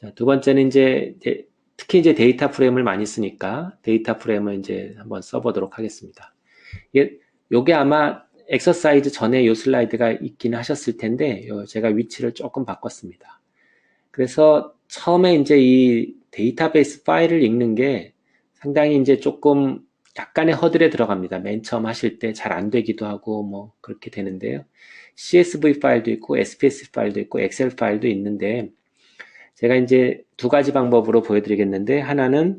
자, 두 번째는 이제 특히 이제 데이터 프레임을 많이 쓰니까 데이터 프레임을 이제 한번 써보도록 하겠습니다. 요게 아마 엑서사이즈 전에 요 슬라이드가 있긴 하셨을 텐데 제가 위치를 조금 바꿨습니다. 그래서 처음에 이제 이 데이터베이스 파일을 읽는 게 상당히 이제 조금 약간의 허들에 들어갑니다. 맨 처음 하실 때 잘 안 되기도 하고 뭐 그렇게 되는데요. CSV 파일도 있고 SPSS 파일도 있고 엑셀 파일도 있는데 제가 이제 두 가지 방법으로 보여드리겠는데 하나는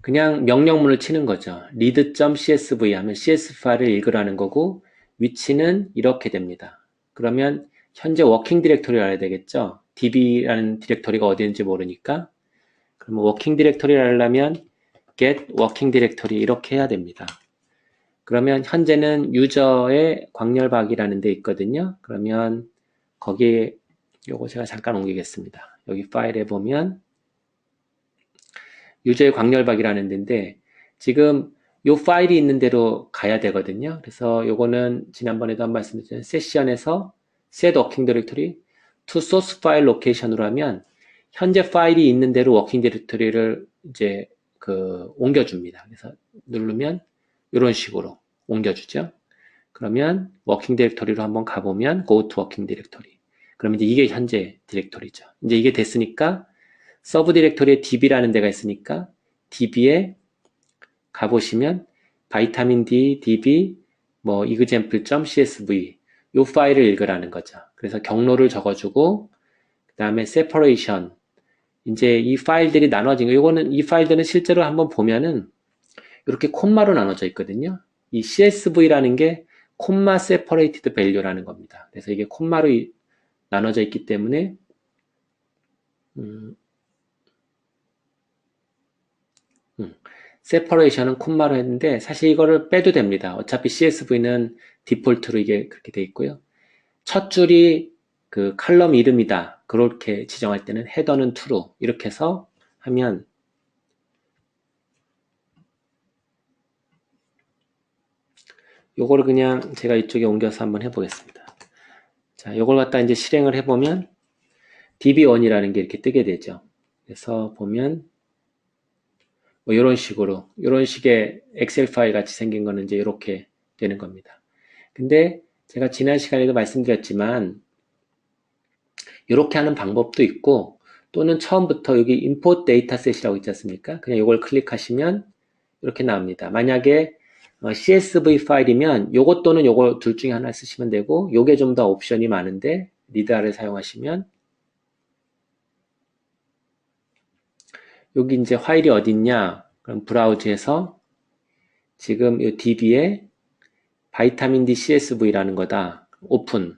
그냥 명령문을 치는 거죠. read.csv 하면 CS 파일을 읽으라는 거고 위치는 이렇게 됩니다. 그러면 현재 워킹 디렉토리를 알아야 되겠죠. db라는 디렉토리가 어디인지 모르니까 그러면 워킹 디렉토리를 알려면 get working directory 이렇게 해야 됩니다. 그러면 현재는 유저의 광렬박이라는 데 있거든요. 그러면 거기에 요거 제가 잠깐 옮기겠습니다. 여기 파일에 보면 유저의 광렬박이라는 데인데 지금 요 파일이 있는 대로 가야 되거든요. 그래서 요거는 지난번에도 한 말씀드렸잖아요. 세션에서 set working directory to source file location으로 하면 현재 파일이 있는 대로 워킹 디렉토리를 이제 옮겨줍니다. 그래서 누르면 이런 식으로 옮겨주죠. 그러면 워킹 디렉토리로 한번 가보면 go to working directory. 그러면 이제 이게 현재 디렉토리죠. 이제 이게 됐으니까 서브 디렉토리에 db라는 데가 있으니까 db에 가보시면 바이타민 D, db, 뭐 example.csv 요 파일을 읽으라는 거죠. 그래서 경로를 적어주고 그 다음에 separation 이제 이 파일들이 나눠진 거 요거는 이 파일들은 실제로 한번 보면은 이렇게 콤마로 나눠져 있거든요. 이 CSV라는 게 콤마 separated value라는 겁니다. 그래서 이게 콤마로 나눠져 있기 때문에 separation은 콤마로 했는데 사실 이거를 빼도 됩니다. 어차피 CSV는 디폴트로 이게 그렇게 돼 있고요. 첫 줄이 그 칼럼 이름이다. 그렇게 지정할 때는 헤더는 true 이렇게 해서 하면 요거를 그냥 제가 이쪽에 옮겨서 한번 해보겠습니다. 자, 요걸 갖다 이제 실행을 해보면 db1이라는 게 이렇게 뜨게 되죠. 그래서 보면 뭐 이런 식으로 이런 식의 엑셀 파일 같이 생긴 거는 이제 이렇게 되는 겁니다. 근데 제가 지난 시간에도 말씀드렸지만 이렇게 하는 방법도 있고 또는 처음부터 여기 import dataset이라고 있지 않습니까? 그냥 이걸 클릭하시면 이렇게 나옵니다. 만약에 CSV 파일이면 요것 또는 요거 둘 중에 하나 쓰시면 되고 요게 좀 더 옵션이 많은데 리드아를 사용하시면 여기 이제 파일이 어딨냐 그럼 브라우즈에서 지금 이 db에 바이타민 D CSV라는 거다 오픈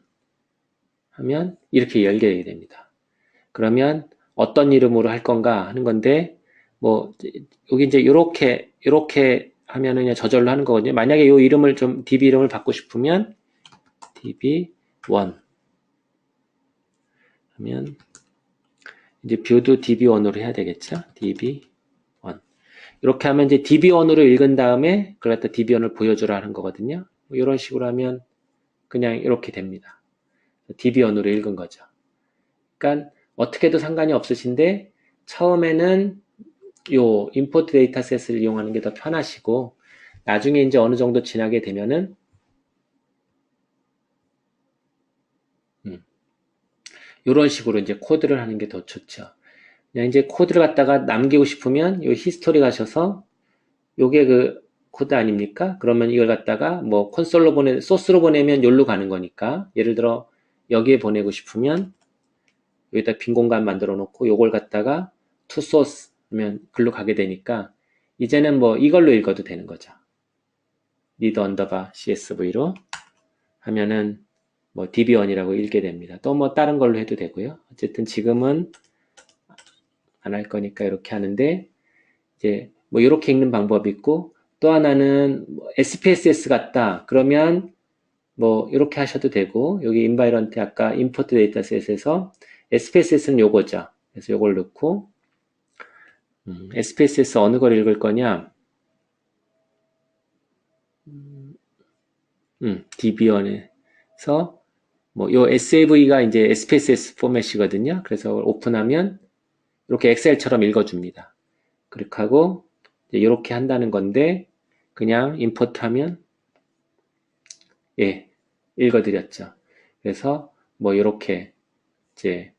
하면 이렇게 열게 됩니다. 그러면 어떤 이름으로 할 건가 하는 건데 뭐 여기 이제 이렇게 하면은 그냥 저절로 하는 거거든요. 만약에 이 이름을 좀 db 이름을 받고 싶으면 db1 하면 이제 뷰도 db1으로 해야 되겠죠. db1 이렇게 하면 이제 db1으로 읽은 다음에 그걸 갖다 db1을 보여주라 하는 거거든요. 이런 식으로 하면 그냥 이렇게 됩니다. db1으로 읽은 거죠. 그러니까 어떻게 해도 상관이 없으신데 처음에는 요 임포트 데이터셋을 이용하는 게 더 편하시고 나중에 이제 어느 정도 지나게 되면은 이런 식으로 이제 코드를 하는 게 더 좋죠. 그냥 이제 코드를 갖다가 남기고 싶으면 요 히스토리 가셔서 요게 그 코드 아닙니까? 그러면 이걸 갖다가 뭐 콘솔로 소스로 보내면 여기로 가는 거니까 예를 들어 여기에 보내고 싶으면 여기다 빈 공간 만들어 놓고 요걸 갖다가 to source 하면 글로 가게 되니까 이제는 뭐 이걸로 읽어도 되는 거죠. read underbar csv로 하면은 뭐 db1이라고 읽게 됩니다. 또 뭐 다른 걸로 해도 되고요. 어쨌든 지금은 안 할 거니까 이렇게 하는데 이제 뭐 이렇게 읽는 방법이 있고 또 하나는 뭐 SPSS 같다. 그러면 뭐 이렇게 하셔도 되고 여기 environment 아까 import dataset에서 SPSS는 요거죠. 그래서 요걸 넣고 SPSS 어느 걸 읽을 거냐 db1에서 뭐, 요 SAV가 이제 SPSS 포맷이거든요. 그래서 오픈하면 이렇게 엑셀처럼 읽어줍니다. 그렇게 하고, 이렇게 한다는 건데, 그냥 임포트 하면, 예, 읽어드렸죠. 그래서 뭐, 이렇게 이제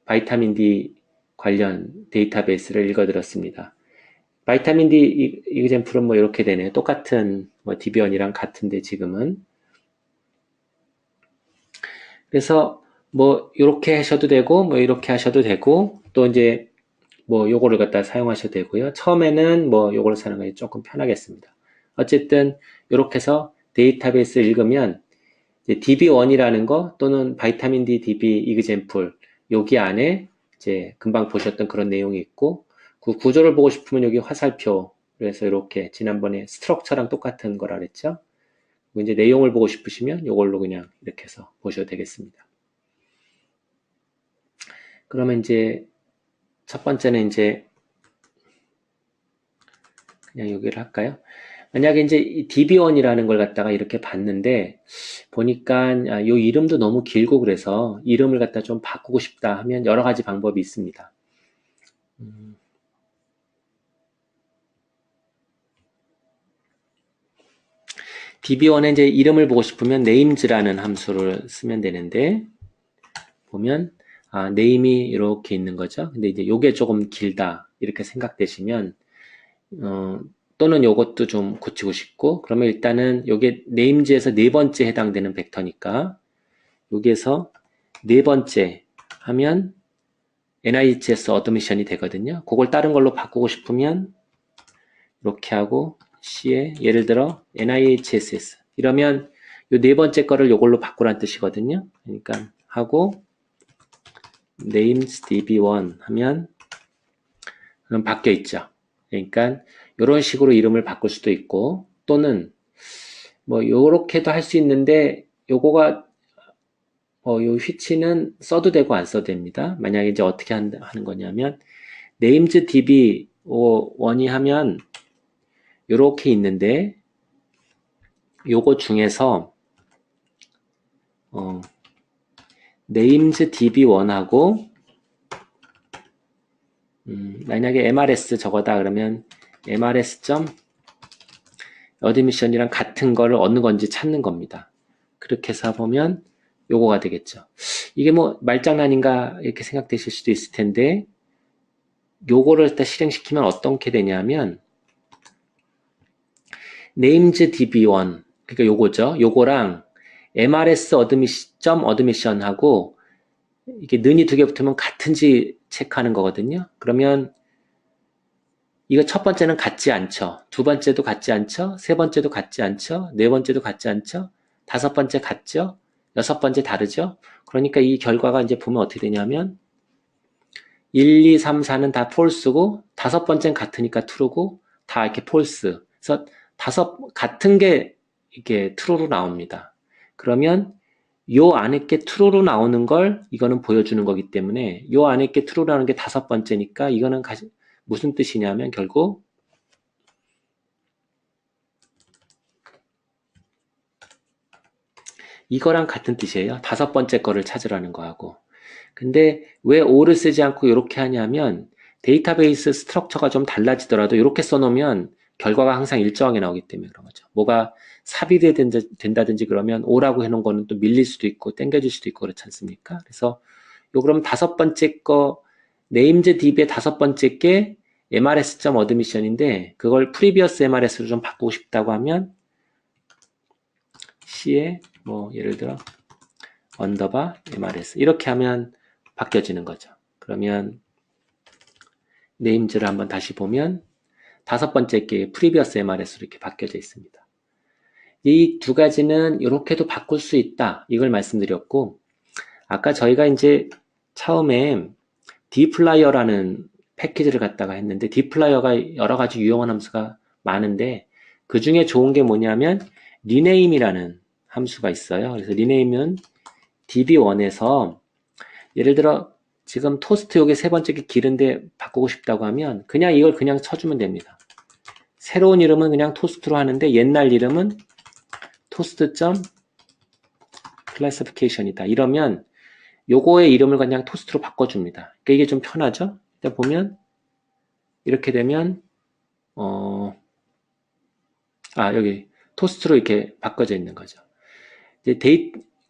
바이타민 D 관련 데이터베이스를 읽어드렸습니다. 바이타민 D 이그젠플은 뭐 이렇게 되네요. 똑같은 뭐 DB1이랑 같은데 지금은. 그래서 뭐 이렇게 하셔도 되고 뭐 이렇게 하셔도 되고 또 이제 뭐 요거를 갖다 사용하셔도 되고요. 처음에는 뭐 요거를 사용하기 조금 편하겠습니다. 어쨌든 이렇게 해서 데이터베이스 읽으면 DB1이라는 거 또는 바이타민 D DB 이그젠플 여기 안에 이제 금방 보셨던 그런 내용이 있고 그 구조를 보고 싶으면 여기 화살표 그래서 이렇게 지난번에 스트럭처랑 똑같은 거라 그랬죠. 이제 내용을 보고 싶으시면 이걸로 그냥 이렇게 해서 보셔도 되겠습니다. 그러면 이제 첫 번째는 이제 그냥 여기를 할까요? 만약에 이제 DB1이라는 걸 갖다가 이렇게 봤는데 보니까 요 이름도 너무 길고 그래서 이름을 갖다 좀 바꾸고 싶다 하면 여러 가지 방법이 있습니다. DB1에 이제 이름을 보고 싶으면 names라는 함수를 쓰면 되는데 보면 name이 이렇게 있는 거죠. 근데 이제 요게 조금 길다 이렇게 생각되시면 또는 요것도 좀 고치고 싶고 그러면 일단은 요게 names에서 네 번째 해당되는 벡터니까 여기에서 네 번째 하면 NIHS 어드미션이 되거든요. 그걸 다른 걸로 바꾸고 싶으면 이렇게 하고 C에 예를 들어 NIHSS 이러면 요 네 번째 거를 요걸로 바꾸란 뜻이거든요. 그러니까 하고 names db1 하면 그럼 바뀌어 있죠. 그러니까 이런 식으로 이름을 바꿀 수도 있고 또는 뭐 요렇게도 할 수 있는데 요거가 요 휘치는 써도 되고 안 써도 됩니다. 만약에 이제 어떻게 하는 거냐면 names db1이 하면 요렇게 있는데 요거 중에서 names db1하고 만약에 MRS 저거다 그러면 mrs.admission이랑 같은 거를 어느 건지 찾는 겁니다. 그렇게 해서 보면 요거가 되겠죠. 이게 뭐 말장난인가 이렇게 생각되실 수도 있을 텐데 요거를 일단 실행시키면 어떻게 되냐면 names db1 그러니까 요거죠. 요거랑 mrs admission 하고 이게 는이 두 개 붙으면 같은지 체크하는 거거든요. 그러면 이거 첫 번째는 같지 않죠. 두 번째도 같지 않죠. 세 번째도 같지 않죠. 네 번째도 같지 않죠. 다섯 번째 같죠. 여섯 번째 다르죠. 그러니까 이 결과가 이제 보면 어떻게 되냐면 1, 2, 3, 4는 다 false고 다섯 번째는 같으니까 true고 다 이렇게 false. 그래서 같은 게 이게 true로 나옵니다. 그러면 요 안에 게 true로 나오는 걸 이거는 보여주는 거기 때문에 요 안에 게 true로 나오는 게 다섯 번째니까 이거는 무슨 뜻이냐면 결국 이거랑 같은 뜻이에요. 다섯 번째 거를 찾으라는 거하고. 근데 왜 o를 쓰지 않고 이렇게 하냐면 데이터베이스 스트럭처가 좀 달라지더라도 이렇게 써놓으면 결과가 항상 일정하게 나오기 때문에 그런 거죠. 뭐가 삽입이 된다든지 그러면 o라고 해놓은 거는 또 밀릴 수도 있고 땡겨질 수도 있고 그렇지 않습니까? 그래서 요 그럼 다섯 번째 거 names db의 다섯 번째 게 mrs.admission인데 그걸 previous mrs로 좀 바꾸고 싶다고 하면 C에 뭐 예를 들어 언더바 mrs 이렇게 하면 바뀌어지는 거죠. 그러면 names를 한번 다시 보면 다섯 번째 게 previous mrs로 이렇게 바뀌어져 있습니다. 이 두 가지는 이렇게도 바꿀 수 있다. 이걸 말씀드렸고 아까 저희가 이제 처음에 dplyer라는 패키지를 갖다가 했는데 dplyer가 여러 가지 유용한 함수가 많은데 그 중에 좋은 게 뭐냐면 rename이라는 함수가 있어요. 그래서 rename은 db1에서 예를 들어 지금 토스트 요게 세 번째 게 길은데 바꾸고 싶다고 하면 그냥 이걸 그냥 쳐주면 됩니다. 새로운 이름은 그냥 토스트로 하는데 옛날 이름은 토스트.pt 클래시피케이션이다. 이러면 요거의 이름을 그냥 토스트로 바꿔줍니다. 그러니까 이게 좀 편하죠? 일단 보면 이렇게 되면 여기 토스트로 이렇게 바꿔져 있는 거죠. 이제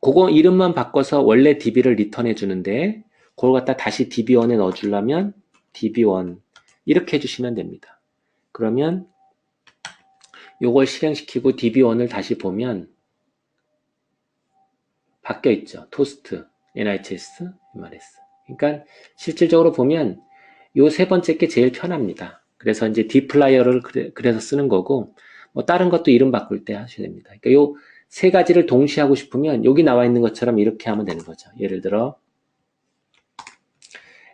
그거 이름만 바꿔서 원래 DB를 리턴해 주는데 그걸 갖다 다시 DB1에 넣어주려면 DB1 이렇게 해주시면 됩니다. 그러면 요걸 실행시키고 DB1을 다시 보면 바뀌어 있죠. 토스트, NIHS, MRS. 그러니까 실질적으로 보면 요 세 번째 게 제일 편합니다. 그래서 이제 dplyer를 그래서 쓰는 거고 뭐 다른 것도 이름 바꿀 때 하셔야 됩니다. 그러니까 요 세 가지를 동시에 하고 싶으면 여기 나와 있는 것처럼 이렇게 하면 되는 거죠. 예를 들어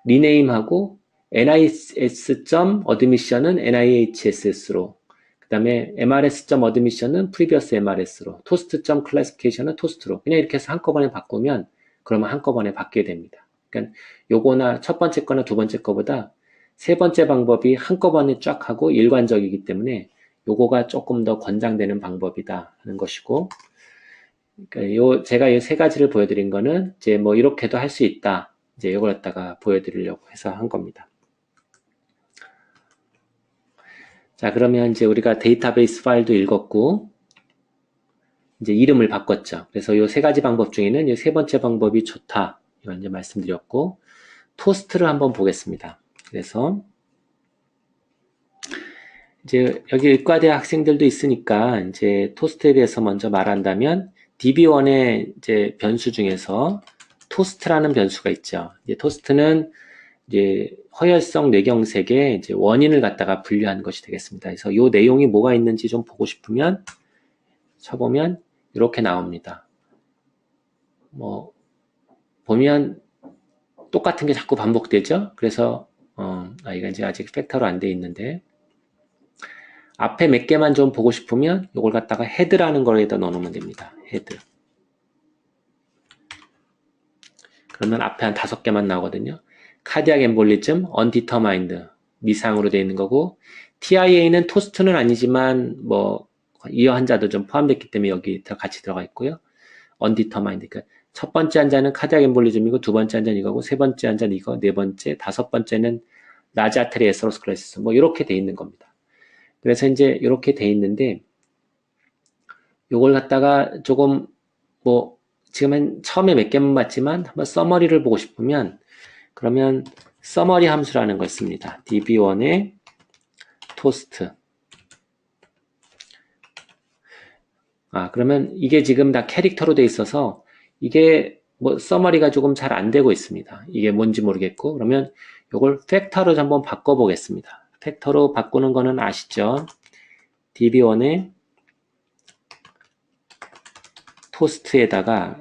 리네임하고 NIS.admission은 NIHSS로 그 다음에 MRS.admission은 previous MRS로 toast.classification은 toast로 그냥 이렇게 해서 한꺼번에 바꾸면 그러면 한꺼번에 바뀌게 됩니다. 그러니까 요거나 첫 번째 거나 두 번째 거보다 세 번째 방법이 한꺼번에 쫙 하고 일관적이기 때문에 요거가 조금 더 권장되는 방법이다 하는 것이고 그러니까 제가 이 세 가지를 보여드린 거는 이제 뭐 이렇게도 할 수 있다 이제 이걸 갖다가 보여드리려고 해서 한 겁니다. 자, 그러면 이제 우리가 데이터베이스 파일도 읽었고, 이제 이름을 바꿨죠. 그래서 이 세 가지 방법 중에는 이 세 번째 방법이 좋다. 이걸 이제 말씀드렸고, 토스트를 한번 보겠습니다. 그래서, 이제 여기 의과대 학생들도 있으니까, 이제 토스트에 대해서 먼저 말한다면, DB1의 이제 변수 중에서 토스트라는 변수가 있죠. 이제 토스트는 이제 허혈성 뇌경색의 이제 원인을 갖다가 분류한 것이 되겠습니다. 그래서 이 내용이 뭐가 있는지 좀 보고 싶으면 쳐보면 이렇게 나옵니다. 뭐 보면 똑같은 게 자꾸 반복되죠. 그래서 이건 이제 아직 팩터로 안 돼 있는데 앞에 몇 개만 좀 보고 싶으면 이걸 갖다가 헤드라는 거에다 넣어놓으면 됩니다. 헤드. 그러면 앞에 한 5개만 나오거든요. 카디악 엠볼리즘, undetermined, 미상으로 되어 있는 거고, TIA는 토스트는 아니지만, 뭐, 이어 환자도 좀 포함됐기 때문에 여기 같이 들어가 있고요. undetermined. 그러니까 첫 번째 환자는 카디악 엠볼리즘이고, 두 번째 환자는 이거고, 세 번째 환자는 이거, 네 번째, 다섯 번째는 라지 아테리 에서로스클레시스. 뭐, 이렇게 되어 있는 겁니다. 그래서 이제 이렇게 되어 있는데, 요걸 갖다가 조금, 뭐, 지금은 처음에 몇 개만 봤지만, 한번 서머리를 보고 싶으면, 그러면 서머리 함수라는 걸 씁니다. db1의 토스트. 그러면 이게 지금 다 캐릭터로 돼 있어서 이게 뭐 서머리가 조금 잘 안 되고 있습니다. 이게 뭔지 모르겠고 그러면 이걸 팩터로 한번 바꿔 보겠습니다. 팩터로 바꾸는 거는 아시죠? db1의 토스트에다가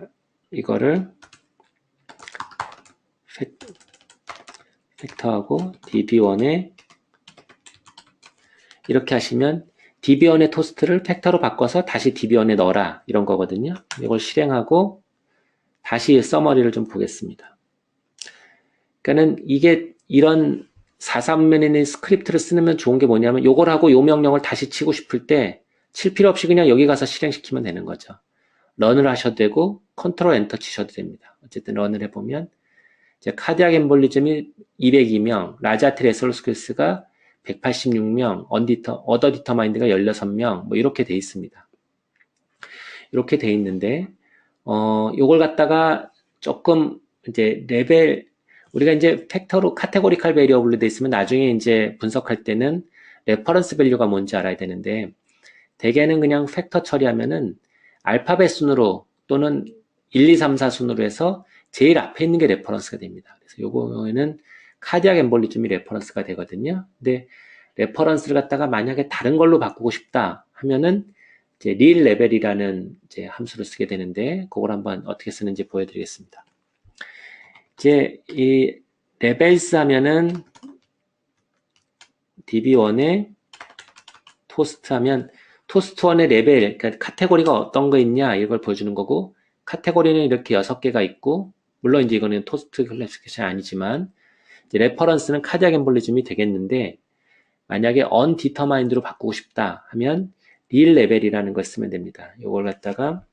이거를 팩터하고 db1에 이렇게 하시면 db1의 토스트를 팩터로 바꿔서 다시 db1에 넣어라 이런 거거든요. 이걸 실행하고 다시 서머리를 좀 보겠습니다. 그러니까는 이게 이런 4.3면의 스크립트를 쓰면 좋은 게 뭐냐면 요걸 하고 요 명령을 다시 치고 싶을 때 칠 필요 없이 그냥 여기 가서 실행시키면 되는 거죠. 런을 하셔도 되고 컨트롤 엔터 치셔도 됩니다. 어쨌든 런을 해보면 이제 카디악 엠볼리즘이 202명, 라지 아테리 에서로스클레시스가 186명, 어더 디터마인드가 16명, 뭐 이렇게 돼 있습니다. 이렇게 돼 있는데, 요걸 갖다가 조금 이제 레벨, 우리가 이제 팩터로 카테고리칼 베리어블로 돼 있으면 나중에 이제 분석할 때는 레퍼런스 밸류가 뭔지 알아야 되는데, 대개는 그냥 팩터 처리하면은 알파벳 순으로 또는 1, 2, 3, 4 순으로 해서 제일 앞에 있는 게 레퍼런스가 됩니다. 그래서 요거에는 카디악 엠볼리즘이 레퍼런스가 되거든요. 근데 레퍼런스를 갖다가 만약에 다른 걸로 바꾸고 싶다 하면은 이제 real 레벨이라는 이제 함수를 쓰게 되는데 그걸 한번 어떻게 쓰는지 보여드리겠습니다. 이제 이 레벨스 하면은 db1에 토스트 하면 토스트1의 레벨, 그러니까 카테고리가 어떤 거 있냐 이걸 보여주는 거고 카테고리는 이렇게 6개가 있고 물론 이제 이거는 토스트 클래시피케이션 아니지만 이제 레퍼런스는 카디악 엠볼리즘이 되겠는데 만약에 undetermined로 바꾸고 싶다 하면 real 레벨이라는 걸 쓰면 됩니다. 이걸 갖다가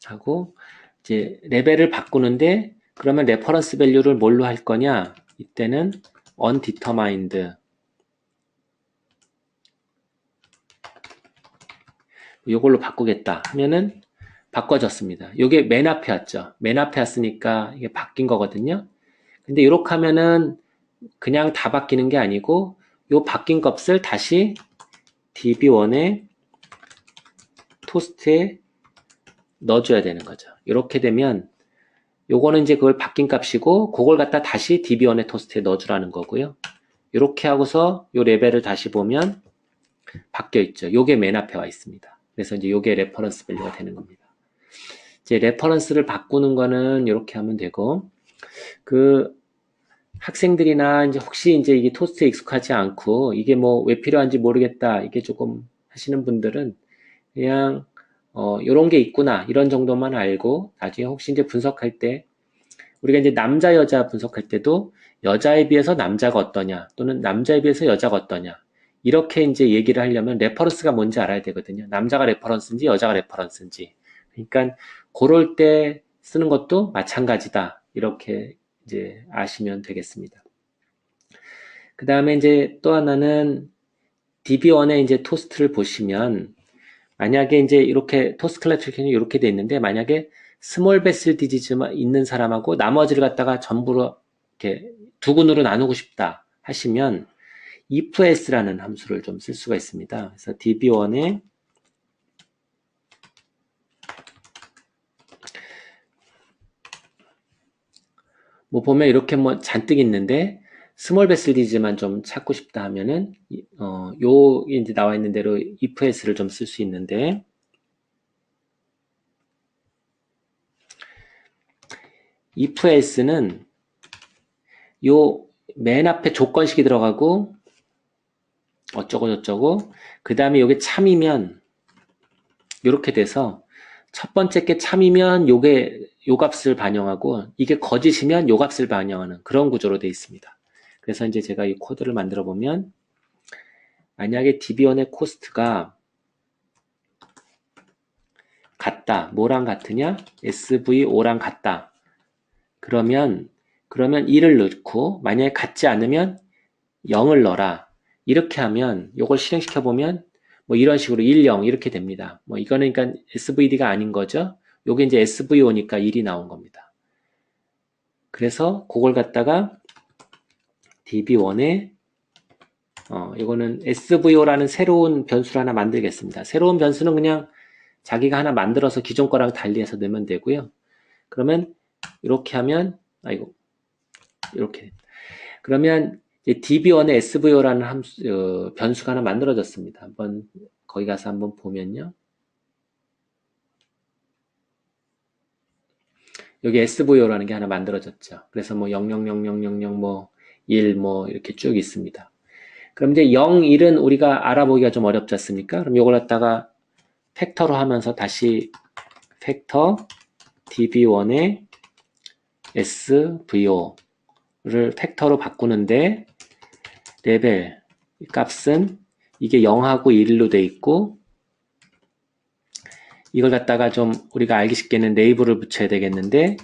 하고 이제 레벨을 바꾸는데 그러면 레퍼런스 밸류를 뭘로 할 거냐? 이때는 undetermined 이걸로 바꾸겠다 하면은 바꿔졌습니다. 이게 맨 앞에 왔죠. 맨 앞에 왔으니까 이게 바뀐 거거든요. 근데 이렇게 하면은 그냥 다 바뀌는 게 아니고 요 바뀐 값을 다시 db1의 토스트에 넣어줘야 되는 거죠. 이렇게 되면 요거는 이제 그걸 바뀐 값이고 그걸 갖다 다시 db1의 토스트에 넣어주라는 거고요. 이렇게 하고서 요 레벨을 다시 보면 바뀌어 있죠. 요게 맨 앞에 와 있습니다. 그래서 이제 요게 레퍼런스 밸류가 되는 겁니다. 이제 레퍼런스를 바꾸는 거는 이렇게 하면 되고 그 학생들이나 이제 혹시 이제 이게 토스트에 익숙하지 않고 이게 뭐 왜 필요한지 모르겠다 이게 조금 하시는 분들은 그냥 요런 게 있구나 이런 정도만 알고 나중에 혹시 이제 분석할 때 우리가 이제 남자 여자 분석할 때도 여자에 비해서 남자가 어떠냐 또는 남자에 비해서 여자가 어떠냐 이렇게 이제 얘기를 하려면 레퍼런스가 뭔지 알아야 되거든요. 남자가 레퍼런스인지 여자가 레퍼런스인지 그러니까 그럴 때 쓰는 것도 마찬가지다 이렇게 이제 아시면 되겠습니다. 그 다음에 이제 또 하나는 DB1의 이제 토스트를 보시면 만약에 이제 이렇게 토스트 클래시피케이션이 이렇게 돼 있는데 만약에 스몰 베슬 디지즈만 있는 사람하고 나머지를 갖다가 전부로 이렇게 두 군으로 나누고 싶다 하시면 ifs라는 함수를 좀 쓸 수가 있습니다. 그래서 db1의 뭐 보면 이렇게 뭐 잔뜩 있는데 스몰 베슬 디지만 좀 찾고 싶다 하면은 요 이제 나와 있는 대로 ifs를 좀 쓸 수 있는데 ifs는 요 맨 앞에 조건식이 들어가고 어쩌고 저쩌고 그 다음에 요게 참이면 요렇게 돼서 첫 번째 게 참이면 요게 요 값을 반영하고 이게 거짓이면 요 값을 반영하는 그런 구조로 되어 있습니다. 그래서 이제 제가 이 코드를 만들어 보면 만약에 db1의 코스트가 같다. 뭐랑 같으냐? SVO랑 같다. 그러면 2를 넣고 만약에 같지 않으면 0을 넣어라. 이렇게 하면 이걸 실행시켜 보면 뭐 이런 식으로 1, 0 이렇게 됩니다. 뭐 이거는 그러니까 SVD가 아닌 거죠. 요게 이제 SVO니까 1이 나온 겁니다. 그래서 그걸 갖다가 db1에 이거는 SVO라는 새로운 변수를 하나 만들겠습니다. 새로운 변수는 그냥 자기가 하나 만들어서 기존 거랑 달리해서 넣으면 되고요. 그러면 이렇게 하면 이렇게 그러면 db1에 SVO라는 함수, 변수가 하나 만들어졌습니다. 한번 거기 가서 한번 보면요. 여기 SVO라는 게 하나 만들어졌죠. 그래서 뭐 000000 뭐 1 뭐 이렇게 쭉 있습니다. 그럼 이제 0, 1은 우리가 알아보기가 좀 어렵지 않습니까? 그럼 이걸 갖다가 팩터로 하면서 다시 팩터 db1의 SVO를 팩터로 바꾸는데 레벨 값은 이게 0하고 1로 돼 있고 이걸 갖다가 좀 우리가 알기 쉽게는 레이블을 붙여야 되겠는데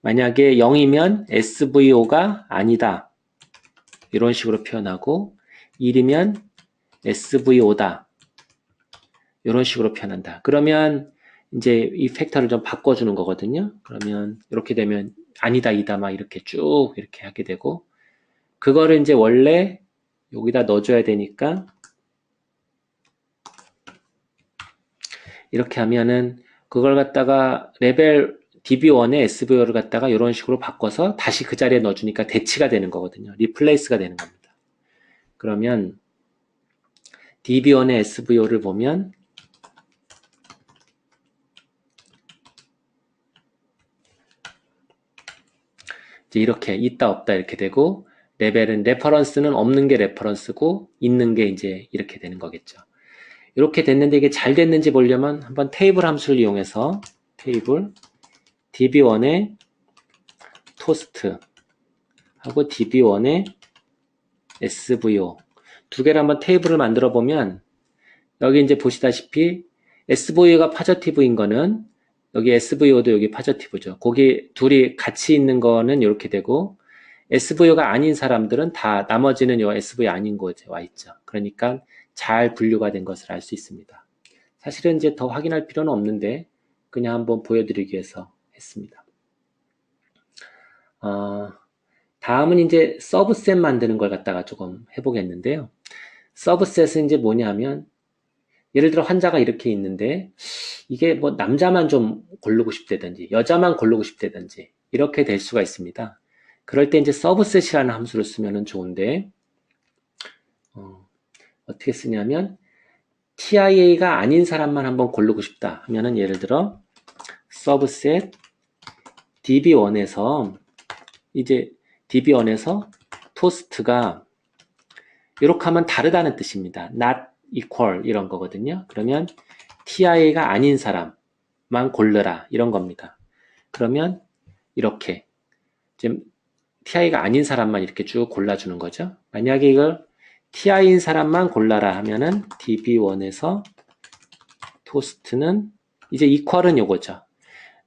만약에 0이면 SVO가 아니다 이런 식으로 표현하고 1이면 SVO다 이런 식으로 표현한다. 그러면 이제 이 팩터를 좀 바꿔주는 거거든요. 그러면 이렇게 되면 아니다, 이다 막 이렇게 쭉 이렇게 하게 되고 그거를 이제 원래 여기다 넣어줘야 되니까 이렇게 하면은 그걸 갖다가 레벨 db1의 SVO를 갖다가 이런 식으로 바꿔서 다시 그 자리에 넣어주니까 대치가 되는 거거든요. 리플레이스가 되는 겁니다. 그러면 db1의 SVO를 보면 이제 이렇게 있다 없다 이렇게 되고 레벨은 레퍼런스는 없는 게 레퍼런스고 있는 게 이제 이렇게 되는 거겠죠. 이렇게 됐는데 이게 잘 됐는지 보려면 한번 테이블 함수를 이용해서 테이블 db1의 토스트 하고 db1의 SVO 두 개를 한번 테이블을 만들어 보면 여기 이제 보시다시피 SVO가 파저티브인 거는 여기 SVO도 여기 파저티브죠. 거기 둘이 같이 있는 거는 이렇게 되고 SVO가 아닌 사람들은 다 나머지는 요 SVO 아닌 곳에 와 있죠. 그러니까 잘 분류가 된 것을 알 수 있습니다. 사실은 이제 더 확인할 필요는 없는데 그냥 한번 보여드리기 위해서 했습니다. 다음은 이제 서브셋 만드는 걸 갖다가 조금 해보겠는데요. 서브셋은 이제 뭐냐면 예를 들어 환자가 이렇게 있는데 이게 뭐 남자만 좀 고르고 싶다든지 여자만 고르고 싶다든지 이렇게 될 수가 있습니다. 그럴 때 이제 서브셋이라는 함수를 쓰면 좋은데 어떻게 쓰냐면 TIA가 아닌 사람만 한번 고르고 싶다 하면은 예를 들어 서브셋 DB1에서 이제 DB1에서 토스트가 이렇게 하면 다르다는 뜻입니다. not equal 이런 거거든요. 그러면 TIA가 아닌 사람만 고르라 이런 겁니다. 그러면 이렇게 지금 TIA가 아닌 사람만 이렇게 쭉 골라주는 거죠. 만약에 이걸 TI인 사람만 골라라 하면은 DB1에서 토스트는 이제 equal은 요거죠.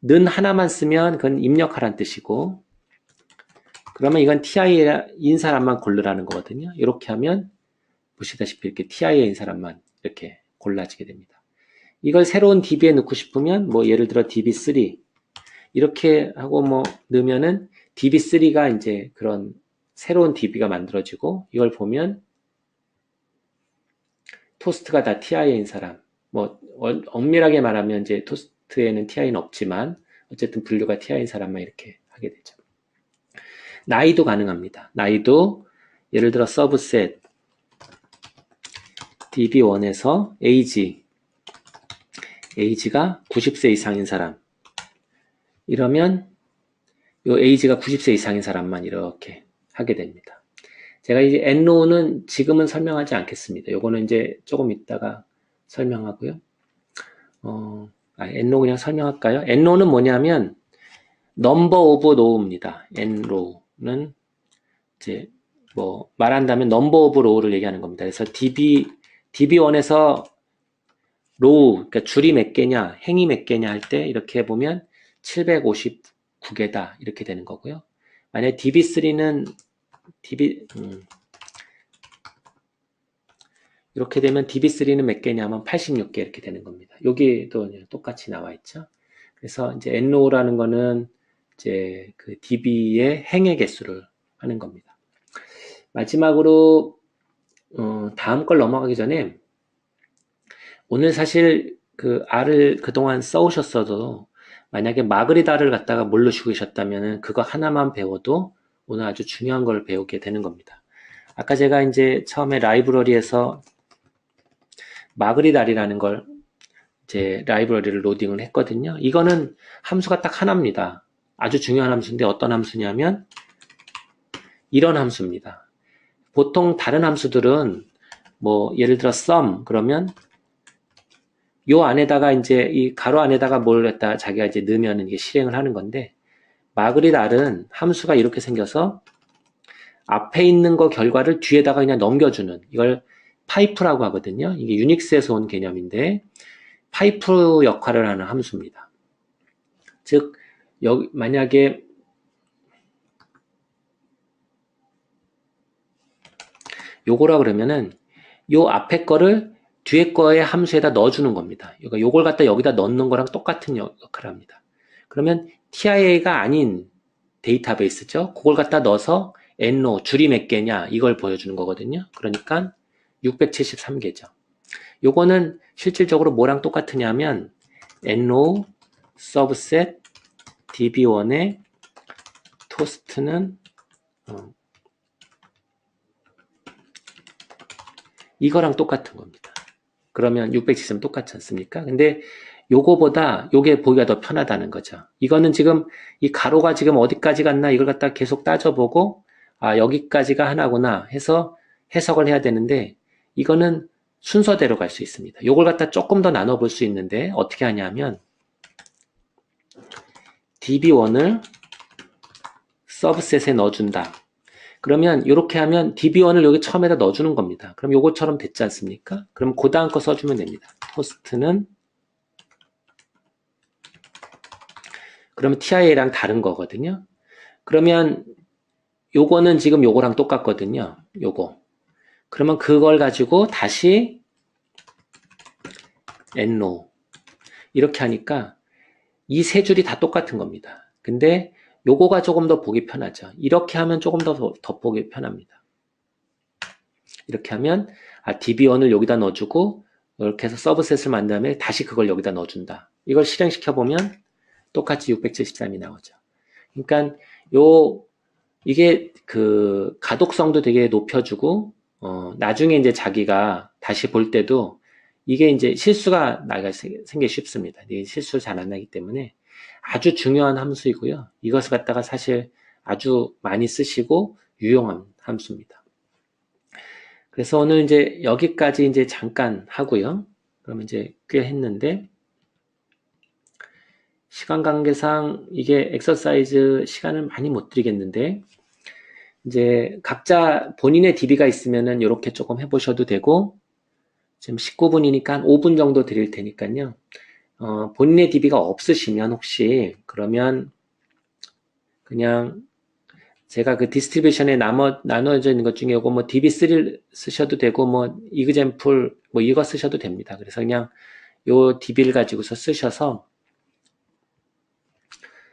는 하나만 쓰면 그건 입력하라는 뜻이고 그러면 이건 TI인 사람만 고르라는 거거든요. 이렇게 하면 보시다시피 이렇게 TI인 사람만 이렇게 골라지게 됩니다. 이걸 새로운 DB에 넣고 싶으면 뭐 예를 들어 DB3 이렇게 하고 뭐 넣으면은 DB3가 이제 그런 새로운 DB가 만들어지고 이걸 보면 토스트가 다 TI인 사람 뭐 엄밀하게 말하면 이제 토스트에는 TI는 없지만 어쨌든 분류가 TI인 사람만 이렇게 하게 되죠. 나이도 가능합니다. 나이도 예를 들어 서브셋 DB1에서 age가 90세 이상인 사람 이러면 요 age가 90세 이상인 사람만 이렇게 하게 됩니다. 제가 이제 enrow는 지금은 설명하지 않겠습니다. 요거는 이제 조금 이따가 설명하고요. enrow 그냥 설명할까요? enrow는 뭐냐면 number of row입니다. enrow는 이제 뭐 말한다면 number of row를 얘기하는 겁니다. 그래서 DB1에서 row, 그러니까 줄이 몇 개냐, 행이 몇 개냐 할 때 이렇게 보면 759개다 이렇게 되는 거고요. 만약에 DB3는 이렇게 되면 DB3는 몇 개냐면 86개 이렇게 되는 겁니다. 여기도 똑같이 나와 있죠. 그래서 이제 enrow라는 거는 이제 그 DB의 행의 개수를 하는 겁니다. 마지막으로 다음 걸 넘어가기 전에 오늘 사실 그 R을 그동안 써오셨어도 만약에 마그리다를 갖다가 모르시고 계셨다면 그거 하나만 배워도 오늘 아주 중요한 걸 배우게 되는 겁니다. 아까 제가 이제 처음에 라이브러리에서 마그리다리라는 걸 이제 라이브러리를 로딩을 했거든요. 이거는 함수가 딱 하나입니다. 아주 중요한 함수인데 어떤 함수냐면 이런 함수입니다. 보통 다른 함수들은 뭐 예를 들어 sum 그러면 요 안에다가 이제 이 가로 안에다가 뭘 갖다 자기가 이제 넣으면 이게 실행을 하는 건데 마그리달은 함수가 이렇게 생겨서 앞에 있는 거 결과를 뒤에다가 그냥 넘겨주는 이걸 파이프라고 하거든요. 이게 유닉스에서 온 개념인데 파이프 역할을 하는 함수입니다. 즉 여기 만약에 요거라 그러면은 요 앞에 거를 뒤에 거의 함수에다 넣어주는 겁니다. 그러니까 요걸 갖다 여기다 넣는 거랑 똑같은 역할을 합니다. 그러면 TIA가 아닌 데이터베이스죠. 그걸 갖다 넣어서 enrow, 줄이 몇 개냐 이걸 보여주는 거거든요. 그러니까 673개죠. 요거는 실질적으로 뭐랑 똑같으냐면 enrow subset db1의 토스트는 이거랑 똑같은 겁니다. 그러면 670은 똑같지 않습니까? 근데 요거보다 요게 보기가 더 편하다는 거죠. 이거는 지금 이 가로가 지금 어디까지 갔나 이걸 갖다 계속 따져보고 아 여기까지가 하나구나 해서 해석을 해야 되는데 이거는 순서대로 갈 수 있습니다. 요걸 갖다 조금 더 나눠 볼 수 있는데 어떻게 하냐면 db1을 서브셋에 넣어준다. 그러면 이렇게 하면 db1을 여기 처음에다 넣어주는 겁니다. 그럼 요것처럼 됐지 않습니까? 그럼 그 다음 거 써주면 됩니다. 토스트는 그러면 TIA랑 다른 거거든요. 그러면 요거는 지금 요거랑 똑같거든요. 요거. 그러면 그걸 가지고 다시 enroll 이렇게 하니까 이 세 줄이 다 똑같은 겁니다. 근데 요거가 조금 더 보기 편하죠. 이렇게 하면 조금 더 보기 편합니다. 이렇게 하면 DB1을 여기다 넣어주고 이렇게 해서 서브셋을 만든 다음에 다시 그걸 여기다 넣어준다. 이걸 실행시켜보면 똑같이 673이 나오죠. 그러니까 이게 그 가독성도 되게 높여주고 나중에 이제 자기가 다시 볼 때도 이게 이제 실수가 생기기 쉽습니다. 이게 실수 잘 안 나기 때문에 아주 중요한 함수이고요. 이것을 갖다가 사실 아주 많이 쓰시고 유용한 함수입니다. 그래서 오늘 이제 여기까지 이제 잠깐 하고요. 그러면 이제 꽤 했는데 시간 관계상 이게 엑서사이즈 시간을 많이 못 드리겠는데 이제 각자 본인의 DB가 있으면은 이렇게 조금 해보셔도 되고 지금 19분이니까 한 5분 정도 드릴 테니까요. 본인의 DB가 없으시면 혹시 그러면 그냥 제가 그 디스트리뷰션에 나눠져 있는 것 중에 이거 뭐 DB3를 쓰셔도 되고 뭐 이그젬플 뭐 이거 쓰셔도 됩니다. 그래서 그냥 요 DB를 가지고서 쓰셔서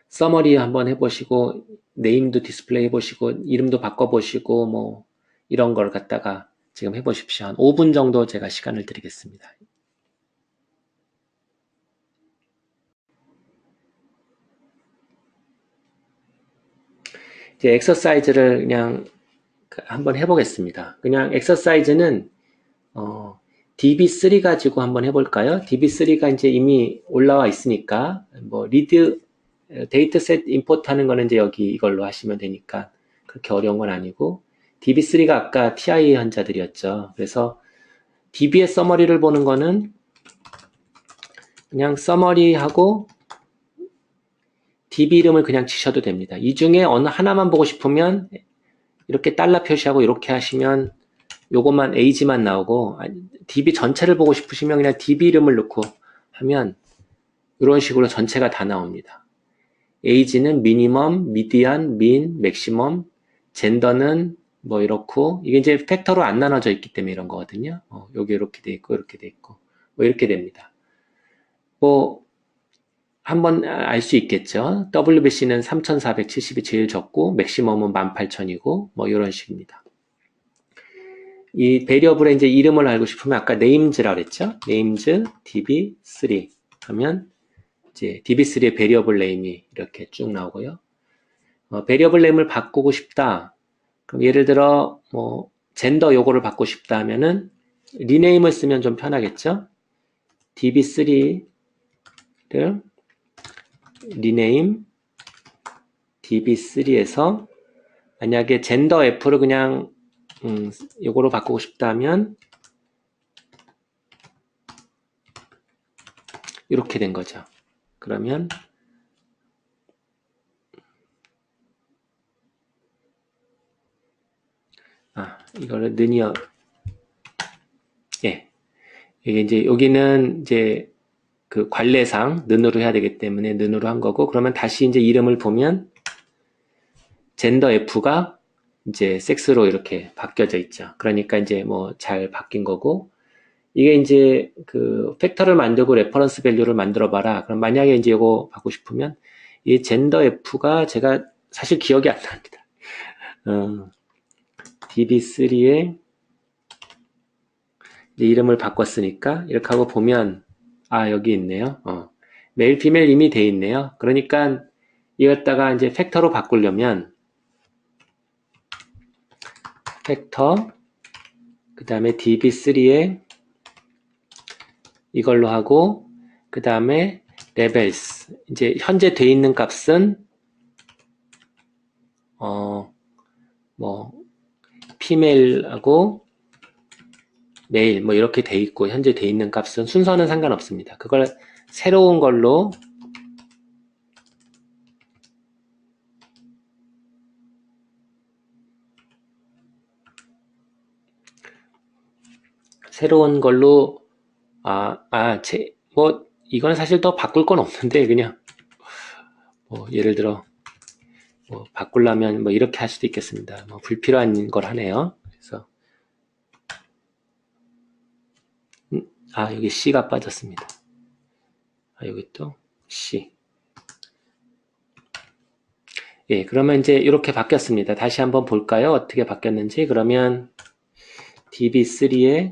서머리 한번 해보시고 네임도 디스플레이 해보시고 이름도 바꿔보시고 뭐 이런 걸 갖다가 지금 해보십시오. 한 5분 정도 제가 시간을 드리겠습니다. 이제 엑서사이즈를 그냥 한번 해보겠습니다. 그냥 엑서사이즈는 DB3 가지고 한번 해볼까요? DB3가 이제 이미 올라와 있으니까 뭐 리드 데이터셋 임포트 하는 거는 이제 여기 이걸로 하시면 되니까 그렇게 어려운 건 아니고 DB3가 아까 TI 환자들이었죠. 그래서 DB의 서머리를 보는 거는 그냥 서머리하고 DB 이름을 그냥 치셔도 됩니다. 이 중에 어느 하나만 보고 싶으면 이렇게 달러 표시하고 이렇게 하시면 요것만 AG만 나오고 DB 전체를 보고 싶으시면 그냥 DB 이름을 넣고 하면 이런 식으로 전체가 다 나옵니다. AG는 미니멈, 미디안, 민, 맥시멈, 젠더는 뭐 이렇고 이게 이제 팩터로 안 나눠져 있기 때문에 이런 거거든요. 여기 이렇게 돼 있고 이렇게 돼 있고 뭐 이렇게 됩니다. 뭐 한번 알 수 있겠죠. WBC는 3470이 제일 적고 맥시멈은 18000이고 뭐 이런 식입니다. 이 베리어블의 이제 이름을 알고 싶으면 아까 names라고 그랬죠. names db3 하면 이제 db3의 베리어블 네임이 이렇게 쭉 나오고요. 베리어블 네임을 바꾸고 싶다. 그럼 예를 들어 뭐 젠더 요거를 바꾸고 싶다 하면은 리네임을 쓰면 좀 편하겠죠. db3를 리네임 db3에서 만약에 젠더 f를 그냥 요거로 바꾸고 싶다면 이렇게 된 거죠. 그러면 이거를 느니어 예 이게 이제 여기는 이제 그 관례상 는으로 해야 되기 때문에 는으로 한 거고 그러면 다시 이제 이름을 보면 젠더 F가 이제 섹스로 이렇게 바뀌어져 있죠. 그러니까 이제 뭐 잘 바뀐 거고 이게 이제 그 팩터를 만들고 레퍼런스 밸류를 만들어 봐라. 그럼 만약에 이제 이거 받고 싶으면 이 젠더 F가 제가 사실 기억이 안 납니다. DB3의 이름을 바꿨으니까 이렇게 하고 보면 여기 있네요. 메일 피메일 이미 돼 있네요. 그러니까 이었다가 이제 팩터로 바꾸려면 팩터 그 다음에 db3에 이걸로 하고 그 다음에 레벨스 이제 현재 돼 있는 값은 뭐 피메일하고 메일 뭐 이렇게 돼 있고 현재 돼 있는 값은 순서는 상관없습니다. 그걸 새로운 걸로 뭐 이건 사실 더 바꿀 건 없는데 그냥 뭐 예를 들어 뭐 바꾸려면 뭐 이렇게 할 수도 있겠습니다. 뭐 불필요한 걸 하네요. 그래서 여기 C가 빠졌습니다. 여기 또 C. 예, 그러면 이제 이렇게 바뀌었습니다. 다시 한번 볼까요? 어떻게 바뀌었는지. 그러면 DB3에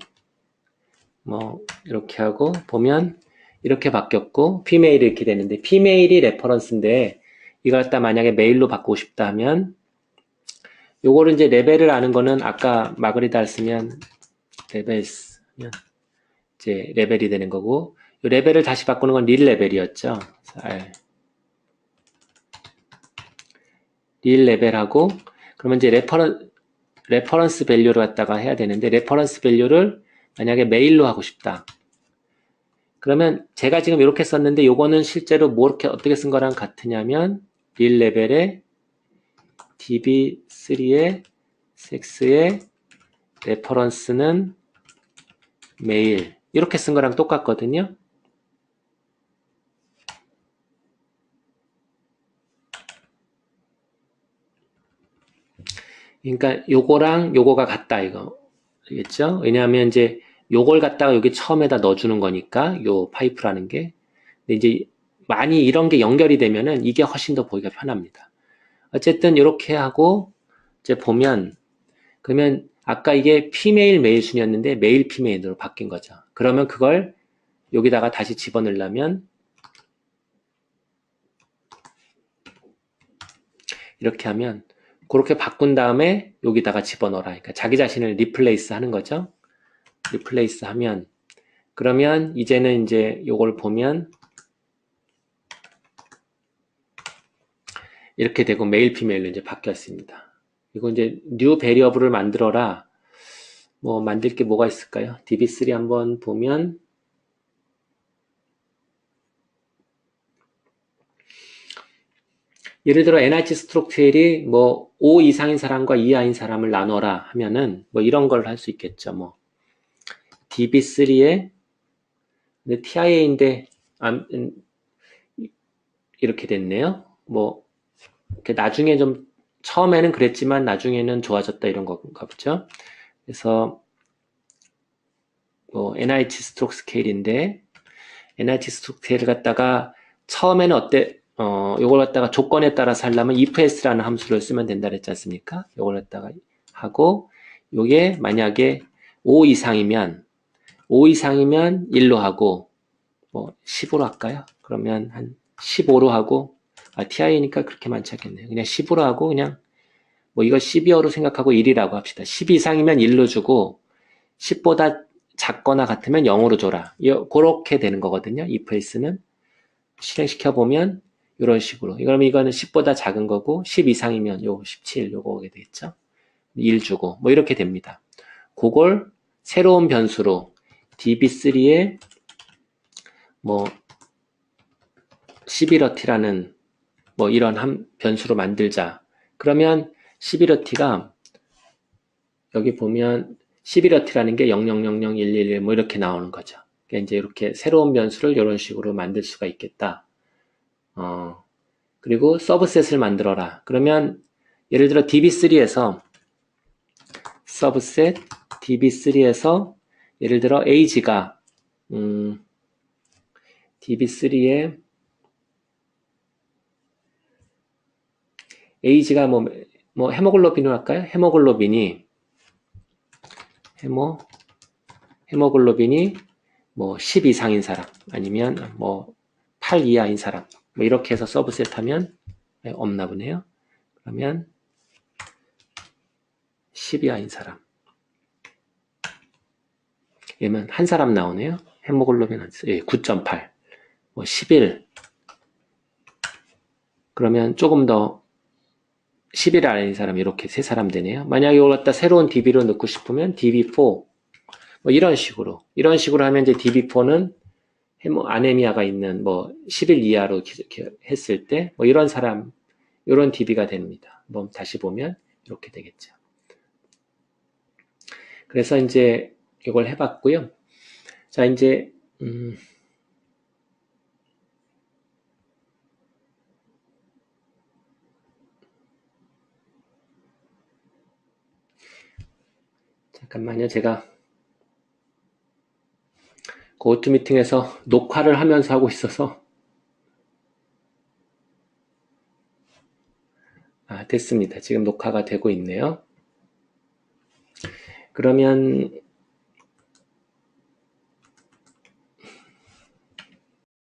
뭐 이렇게 하고 보면 이렇게 바뀌었고 피메일이 이렇게 되는데 피메일이 레퍼런스인데 이걸 갖다 만약에 메일로 바꾸고 싶다 하면 요거를 이제 레벨을 아는 거는 아까 마그리다를 쓰면 레벨스 하면 이제 레벨이 되는 거고 요 레벨을 다시 바꾸는 건 릴 레벨이었죠. 릴 레벨하고 그러면 이제 레퍼런스 밸류를 갖다가 해야 되는데 레퍼런스 밸류를 만약에 메일로 하고 싶다. 그러면 제가 지금 이렇게 썼는데 요거는 실제로 뭐 이렇게 어떻게 쓴 거랑 같으냐면 릴 레벨에 db3의 섹스의 레퍼런스는 메일 이렇게 쓴 거랑 똑같거든요. 그러니까 요거랑 요거가 같다 이거 알겠죠? 왜냐하면 이제 요걸 갖다가 여기 처음에다 넣어주는 거니까 요 파이프라는 게 근데 이제 많이 이런 게 연결이 되면은 이게 훨씬 더 보기가 편합니다. 어쨌든 이렇게 하고 이제 보면 그러면 아까 이게 피메일 메일 순이었는데 메일 피메일로 바뀐 거죠. 그러면 그걸 여기다가 다시 집어넣으려면 이렇게 하면 그렇게 바꾼 다음에 여기다가 집어넣어라. 그러니까 자기 자신을 리플레이스 하는 거죠. 리플레이스 하면 그러면 이제는 이제 요걸 보면 이렇게 되고 메일 피메일로 이제 바뀌었습니다. 이거 이제 뉴 베리어블을 만들어라. 뭐 만들 게 뭐가 있을까요? DB3 한번 보면 예를 들어 NIH 스트록테일이 뭐 5 이상인 사람과 2 이하인 사람을 나눠라 하면은 뭐 이런 걸 할 수 있겠죠. 뭐 DB3에 TIA인데 이렇게 됐네요. 뭐 이렇게 나중에 좀 처음에는 그랬지만 나중에는 좋아졌다 이런 건가 보죠. 그래서 뭐 NIH 스트록 스케일인데 NIH 스트록 스케일을 갖다가 처음에는 요걸 갖다가 조건에 따라서 하려면 ifs라는 함수를 쓰면 된다 그랬지 않습니까? 요걸 갖다가 하고 요게 만약에 5 이상이면 1로 하고 뭐 10으로 할까요? 그러면 한 15로 하고 TI니까 그렇게 많지 않겠네요. 그냥 10으로 하고 그냥 뭐 이거 12어로 생각하고 1이라고 합시다. 10 이상이면 1로 주고 10보다 작거나 같으면 0으로 줘라. 그렇게 되는 거거든요. ifelse는 실행시켜 보면 이런 식으로. 그러면 이거는 10보다 작은 거고 10 이상이면 요 17 요거 오게 되겠죠. 1 주고 뭐 이렇게 됩니다. 그걸 새로운 변수로 db3에 뭐 11어티라는 뭐 이런 변수로 만들자. 그러면 11어티가 여기 보면 11어티라는 게 0000111 뭐 이렇게 나오는 거죠. 그러니까 이제 이렇게 새로운 변수를 이런 식으로 만들 수가 있겠다. 그리고 서브셋을 만들어라. 그러면 예를 들어 DB3에서 서브셋 DB3에서 예를 들어 age가 DB3에 age가 뭐 헤모글로빈으로 할까요? 헤모글로빈이 뭐 10 이상인 사람 아니면 뭐 8 이하인 사람 뭐 이렇게 해서 서브셋 하면 없나 보네요. 그러면 10 이하인 사람 얘면 한 사람 나오네요. 헤모글로빈 9.8 뭐 11 그러면 조금 더 10일 아래인 사람 이렇게 세 사람 되네요. 만약에 이걸 갖다 새로운 DB로 넣고 싶으면 DB4 뭐 이런 식으로 하면 이제 DB4는 아네미아가 있는 뭐 10일 이하로 했을 때 뭐 이런 사람 이런 DB가 됩니다. 뭐 다시 보면 이렇게 되겠죠. 그래서 이제 이걸 해봤고요. 자 이제 잠깐만요. 제가 고토미팅에서 녹화를 하면서 하고 있어서 됐습니다. 지금 녹화가 되고 있네요. 그러면